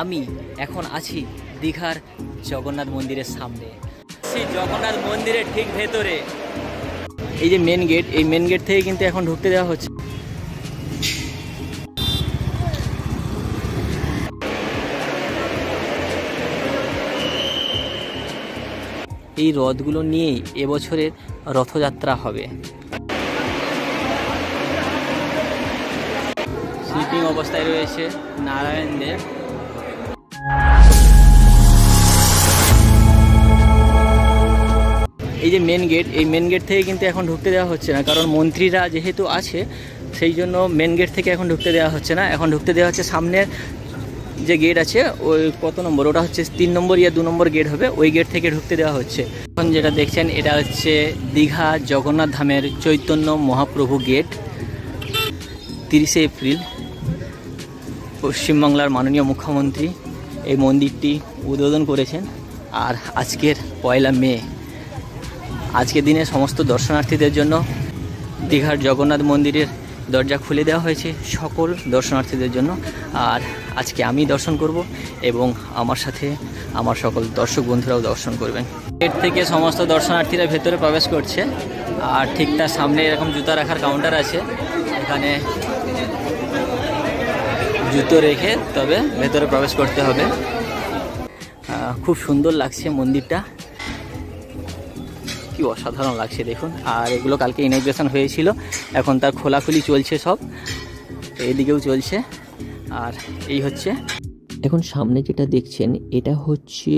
আমি এখন আছি দীঘার জগন্নাথ মন্দিরের সামনে। সেই জগন্নাথ মন্দিরের ঠিক ভেতরে এই যে মেন গেট, এই মেন গেট থেকে কিন্তু এখন ঢুকতে দেওয়া হচ্ছে। এই রথগুলো নিয়েই এবছরের রথযাত্রা হবে। স্লিপিং অবস্থায় রয়েছে নারায়ণ দেব। এই যে মেন গেট, এই মেন গেট থেকে কিন্তু এখন ঢুকতে দেওয়া হচ্ছে না, কারণ মন্ত্রীরা যেহেতু আছে সেই জন্য মেন গেট থেকে এখন ঢুকতে দেওয়া হচ্ছে না। এখন ঢুকতে দেওয়া হচ্ছে সামনের যে গেট আছে, ওই কত নম্বর, ওটা হচ্ছে 3 নম্বর ইয়া 2 নম্বর গেট হবে, ওই গেট থেকে ঢুকতে দেওয়া হচ্ছে। এখন যেটা দেখছেন এটা হচ্ছে দীঘা জগন্নাথ ধামের চৈতন্য মহাপ্রভু গেট। 30শে এপ্রিল পশ্চিমবাংলার মাননীয় মুখ্যমন্ত্রী এই মন্দিরটি উদ্বোধন করেছেন। আর আজকের 1 মে, আজকের দিনে সমস্ত দর্শনার্থীদের জন্য দীঘার জগন্নাথ মন্দিরের দরজা খুলে দেওয়া হয়েছে সকল দর্শনার্থীদের জন্য। আর আজকে আমি দর্শন করব এবং আমার সাথে আমার সকল দর্শক বন্ধুরাও দর্শন করবেন। গেট থেকে সমস্ত দর্শনার্থীরা ভেতরে প্রবেশ করছে। আর ঠিক তার সামনে এরকম জুতা রাখার কাউন্টার আছে, এখানে জুতো রেখে তবে ভেতরে প্রবেশ করতে হবে। খুব সুন্দর লাগছে মন্দিরটা, কি অসাধারণ লাগছে দেখুন। আর এগুলো কালকে ইনগ্রেশন হয়েছিল, এখন তার খোলাখুলি চলছে, সব এইদিকেও চলছে। আর এই হচ্ছে এখন সামনে যেটা দেখছেন, এটা হচ্ছে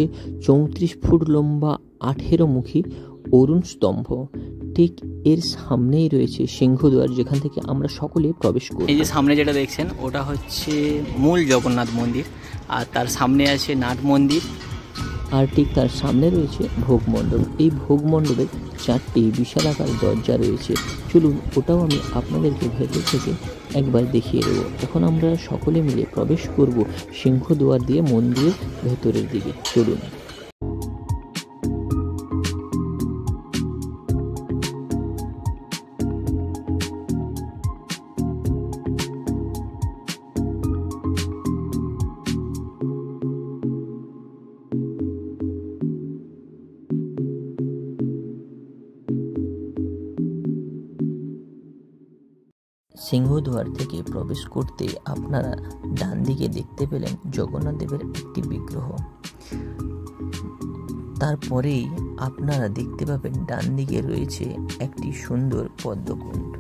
34 ফুট লম্বা 18 মুখী অরুণ স্তম্ভ। ঠিক এর সামনেই রয়েছে সিংহদ্বার, যেখান থেকে আমরা সকলে প্রবেশ করি। এই যে সামনে যেটা দেখছেন ওটা হচ্ছে মূল জগন্নাথ মন্দির, আর তার সামনে আছে নাট মন্দির, আর ঠিক তার সামনে রয়েছে ভোগ মণ্ডপ। এই ভোগ মণ্ডপের 4টি বিশালাকার দরজা রয়েছে। চলুন ওটাও আমি আপনাদেরকে ভেতর থেকে একবার দেখিয়ে দেবো। এখন আমরা সকলে মিলে প্রবেশ করব সিংহদ্বার দিয়ে মন্দিরের ভেতরের দিকে। চলুন। সিংহদ্বার থেকে প্রবেশ করতে আপনারা ডান দিকে দেখতে পেলেন জগন্নাথ দেবের একটি বিগ্রহ। তারপরেই আপনারা দেখতে পাবেন ডান দিকে রয়েছে একটি সুন্দর পদ্মকুণ্ড,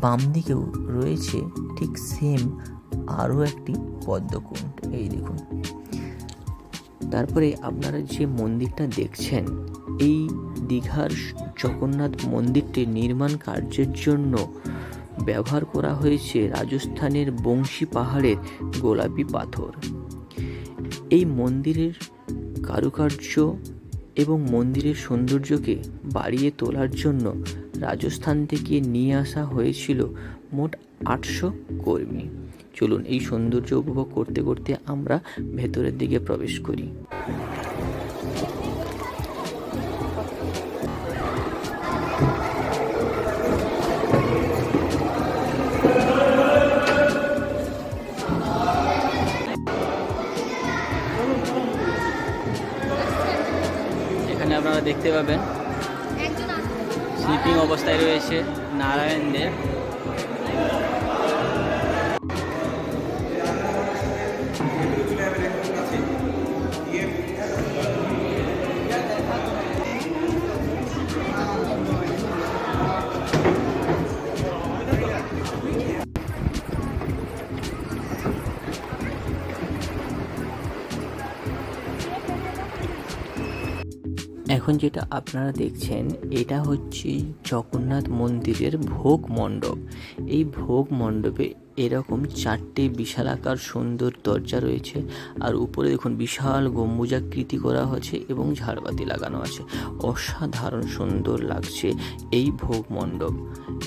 বাম দিকেও রয়েছে ঠিক সেম আরও একটি পদ্মকুণ্ড। এই দেখুন। তারপরে আপনারা যে মন্দিরটা দেখছেন, এই দীঘার জগন্নাথ মন্দিরটি নির্মাণ কার্যের জন্য ব্যবহার করা হয়েছে রাজস্থানের বংশী পাহাড়ের গোলাপি পাথর। এই মন্দিরের কারুকার্য এবং মন্দিরের সৌন্দর্যকে বাড়িয়ে তোলার জন্য রাজস্থান থেকে নিয়ে আসা হয়েছিল মোট 800 কর্মী। চলুন এই সৌন্দর্য উপভোগ করতে করতে আমরা ভেতরের দিকে প্রবেশ করি। আপনারা দেখতে পাবেন স্লিপিং অবস্থায় রয়েছে নারায়ণ দেব। এখন যেটা আপনারা দেখছেন এটা হচ্ছে জগন্নাথ মন্দিরের ভোগ মণ্ডপ। এই ভোগ মণ্ডপে এরকম 4টে বিশালাকার সুন্দর দরজা রয়েছে, আর উপরে দেখুন বিশাল গম্বুজাকৃতি করা হয়েছে এবং ঝাড়বাতি লাগানো আছে। অসাধারণ সুন্দর লাগছে এই ভোগ মণ্ডপ।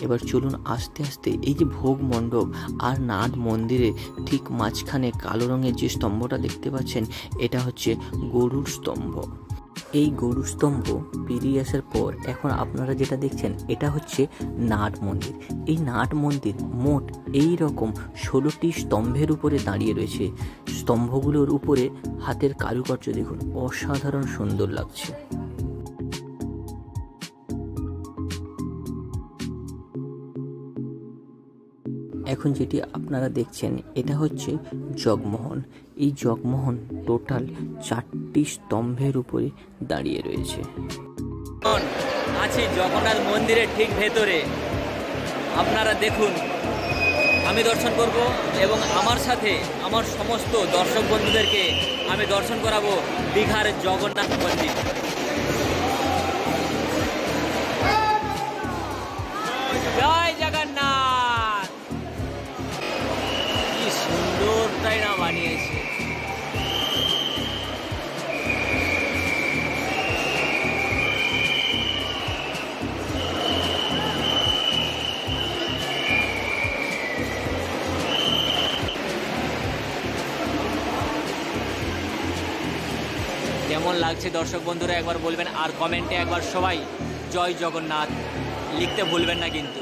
এবার চলুন আস্তে আস্তে এই যে ভোগ মণ্ডপ আর নাট মন্দিরে ঠিক মাঝখানে কালো রঙের যে স্তম্ভটা দেখতে পাচ্ছেন, এটা হচ্ছে গরুর স্তম্ভ। এই গরু স্তম্ভ পেরিয়ে আসার পর এখন আপনারা যেটা দেখছেন এটা হচ্ছে নাট মন্দির। এই নাট মন্দির মোট এই রকম 16টি স্তম্ভের উপরে দাঁড়িয়ে রয়েছে। স্তম্ভগুলোর উপরে হাতের কারুকার্য দেখুন, অসাধারণ সুন্দর লাগছে। এখন যেটি আপনারা দেখছেন এটা হচ্ছে জগমোহন। এই জগমোহন টোটাল 4টি স্তম্ভের উপরে দাঁড়িয়ে রয়েছে। আছি জগন্নাথ মন্দিরের ঠিক ভেতরে, আপনারা দেখুন। আমি দর্শন করব এবং আমার সাথে আমার সমস্ত দর্শক বন্ধুদেরকে আমি দর্শন করাবো দীঘার জগন্নাথ মন্দির। জয় জগন্নাথ। কি সুন্দরটাই না বানিয়েছে। কেমন লাগছে দর্শক বন্ধুরা একবার বলবেন, আর কমেন্টে একবার সবাই জয় জগন্নাথ লিখতে ভুলবেন না কিন্তু।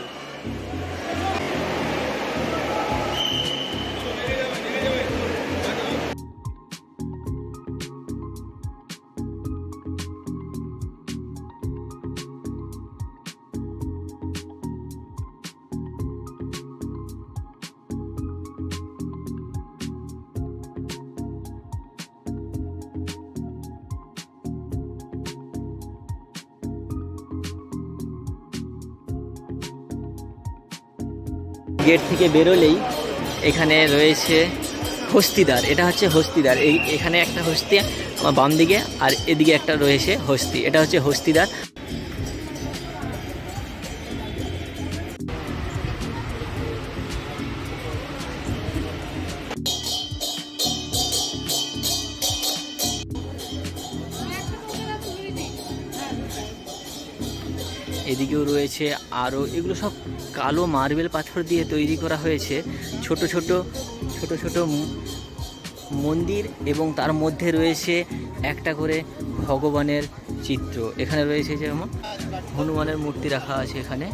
গেট থেকে বেরোলেই এখানে রয়েছে হস্তিদ্বার। এটা হচ্ছে হস্তিদ্বার। এখানে একটা হস্তি আমার বাম দিকে আর এদিকে একটা রয়েছে হস্তি। এটা হচ্ছে হস্তিদ্বার। এদিকেও রয়েছে আরও, এগুলো সব কালো মার্বেল পাথর দিয়ে তৈরি করা হয়েছে। ছোট ছোট ছোট ছোট মন্দির এবং তার মধ্যে রয়েছে একটা করে ভগবানের চিত্র। এখানে রয়েছে যেমন হনুমানের মূর্তি রাখা আছে এখানে।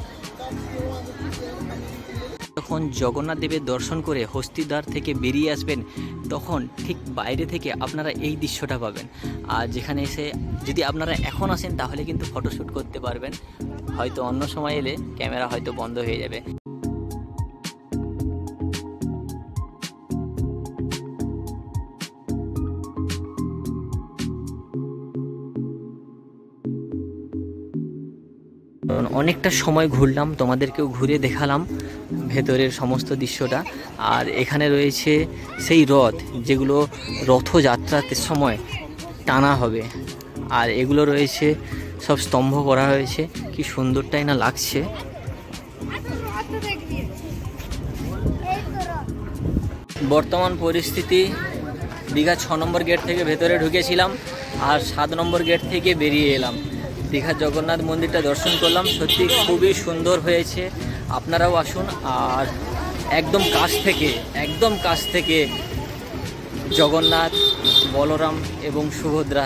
যখন জগন্নাথ দেবের দর্শন করে হস্তিদ্বার থেকে বেরিয়ে আসবেন তখন ঠিক বাইরে থেকে আপনারা এই দৃশ্যটা পাবেন। আর যেখানে এসে যদি আপনারা এখন আসেন তাহলে কিন্তু ফটোশ্যুট করতে পারবেন, হয়তো অন্য সময় এলে ক্যামেরা হয়তো বন্ধ হয়ে যাবে। অনেকটা সময় ঘুরলাম, তোমাদেরকেও ঘুরে দেখালাম ভেতরের সমস্ত দৃশ্যটা। আর এখানে রয়েছে সেই রথ যেগুলো রথযাত্রার সময় টানা হবে। আর এগুলো রয়েছে সব স্তম্ভ করা হয়েছে, কি সুন্দরটাই না লাগছে। বর্তমান পরিস্থিতি দীঘা 6 নম্বর গেট থেকে ভেতরে ঢুকেছিলাম আর 7 নম্বর গেট থেকে বেরিয়ে এলাম। দীঘার জগন্নাথ মন্দিরটা দর্শন করলাম, সত্যি খুবই সুন্দর হয়েছে। আপনারাও আসুন। আর একদম কাছ থেকে জগন্নাথ, বলরাম এবং সুভদ্রা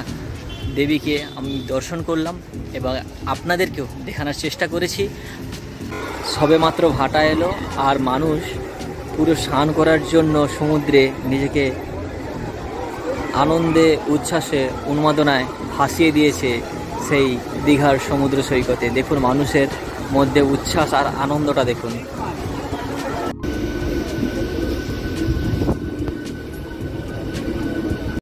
দেবীকে আমি দর্শন করলাম এবং আপনাদেরকেও দেখানোর চেষ্টা করেছি। সবেমাত্র ভাটা এলো আর মানুষ পুরো স্নান করার জন্য সমুদ্রে নিজেকে আনন্দে, উচ্ছ্বাসে, উন্মাদনায় ভাসিয়ে দিয়েছে সেই দীঘার সমুদ্র সৈকতে। দেখুন মানুষের মধ্যে উচ্ছ্বাস আর আনন্দটা দেখুন।